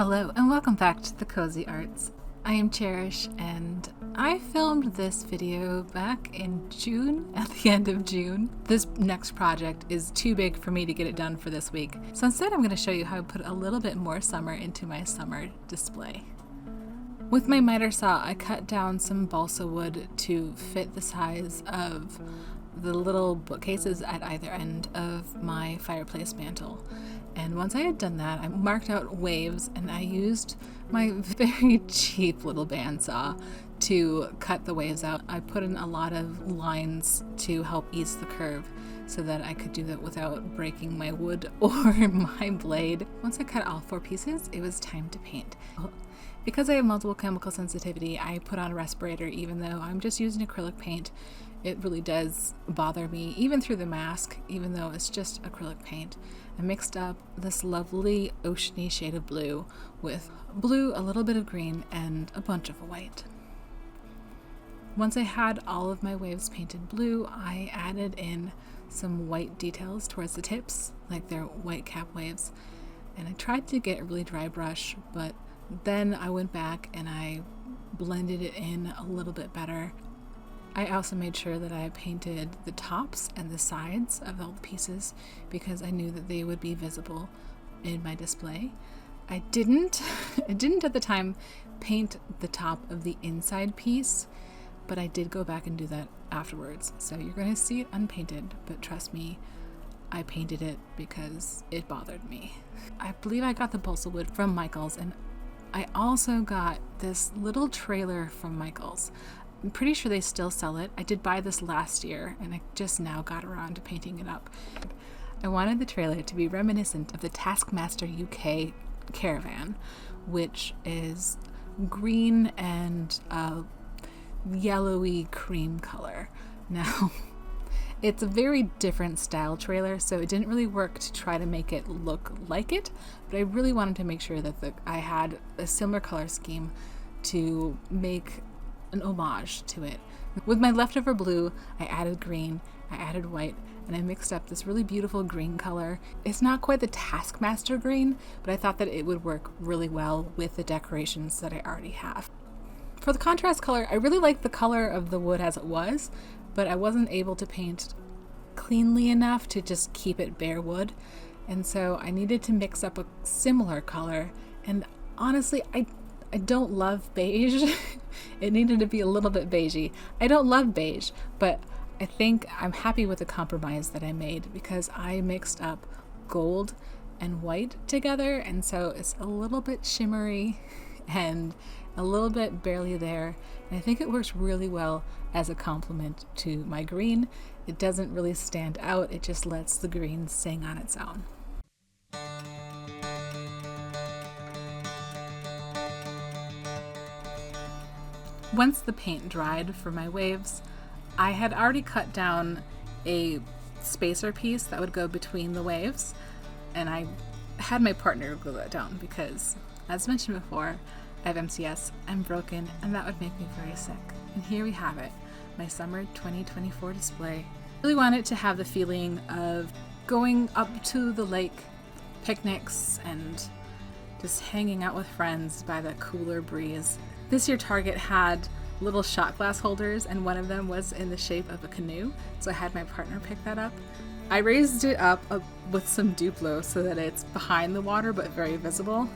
Hello and welcome back to the Cozy Arts. I am Cherish and I filmed this video back in June, at the end of June. This next project is too big for me to get it done for this week, so instead I'm going to show you how I put a little bit more summer into my summer display. With my miter saw, I cut down some balsa wood to fit the size of the little bookcases at either end of my fireplace mantle. And once I had done that, I marked out waves and I used my very cheap little bandsaw to cut the waves out. I put in a lot of lines to help ease the curve so that I could do that without breaking my wood or my blade. Once I cut all 4 pieces, it was time to paint. Because I have multiple chemical sensitivity, I put on a respirator even though I'm just using acrylic paint. It really does bother me, even through the mask, even though it's just acrylic paint. I mixed up this lovely oceany shade of blue with blue, a little bit of green, and a bunch of white. Once I had all of my waves painted blue, I added in some white details towards the tips, like they're white cap waves. And I tried to get a really dry brush, but then I went back and I blended it in a little bit better. I also made sure that I painted the tops and the sides of all the pieces because I knew that they would be visible in my display. I didn't at the time paint the top of the inside piece, but I did go back and do that afterwards. So you're going to see it unpainted, but trust me, I painted it because it bothered me. I believe I got the balsa wood from Michael's, and I also got this little trailer from Michael's. I'm pretty sure they still sell it. I did buy this last year and I just now got around to painting it up. I wanted the trailer to be reminiscent of the Taskmaster UK caravan, which is green and a yellowy cream color. Now, it's a very different style trailer, so it didn't really work to try to make it look like it, but I really wanted to make sure that I had a similar color scheme to make an homage to it. With my leftover blue, I added green, I added white, and I mixed up this really beautiful green color. It's not quite the Taskmaster green, but I thought that it would work really well with the decorations that I already have. For the contrast color, I really liked the color of the wood as it was, but I wasn't able to paint cleanly enough to just keep it bare wood, and so I needed to mix up a similar color. And honestly, I don't love beige. It needed to be a little bit beigey. I don't love beige, but I think I'm happy with the compromise that I made because I mixed up gold and white together, and so it's a little bit shimmery and a little bit barely there. And I think it works really well as a complement to my green. It doesn't really stand out. It just lets the green sing on its own. Once the paint dried for my waves, I had already cut down a spacer piece that would go between the waves, and I had my partner glue that down because, as mentioned before, I have MCS, I'm broken, and that would make me very sick. And here we have it, my summer 2024 display. I really want it to have the feeling of going up to the lake, picnics, and just hanging out with friends by the cooler breeze. This year Target had little shot glass holders, and one of them was in the shape of a canoe, so I had my partner pick that up. I raised it up with some Duplo so that it's behind the water but very visible,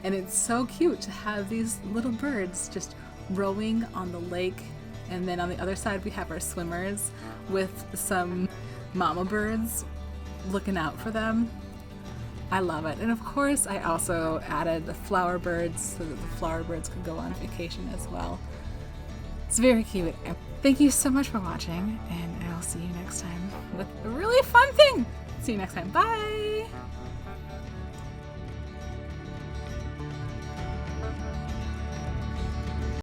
and it's so cute to have these little birds just rowing on the lake, and then on the other side we have our swimmers with some mama birds looking out for them. I love it. And of course, I also added the flower birds so that the flower birds could go on vacation as well. It's very cute. Thank you so much for watching, and I'll see you next time with a really fun thing. See you next time. Bye!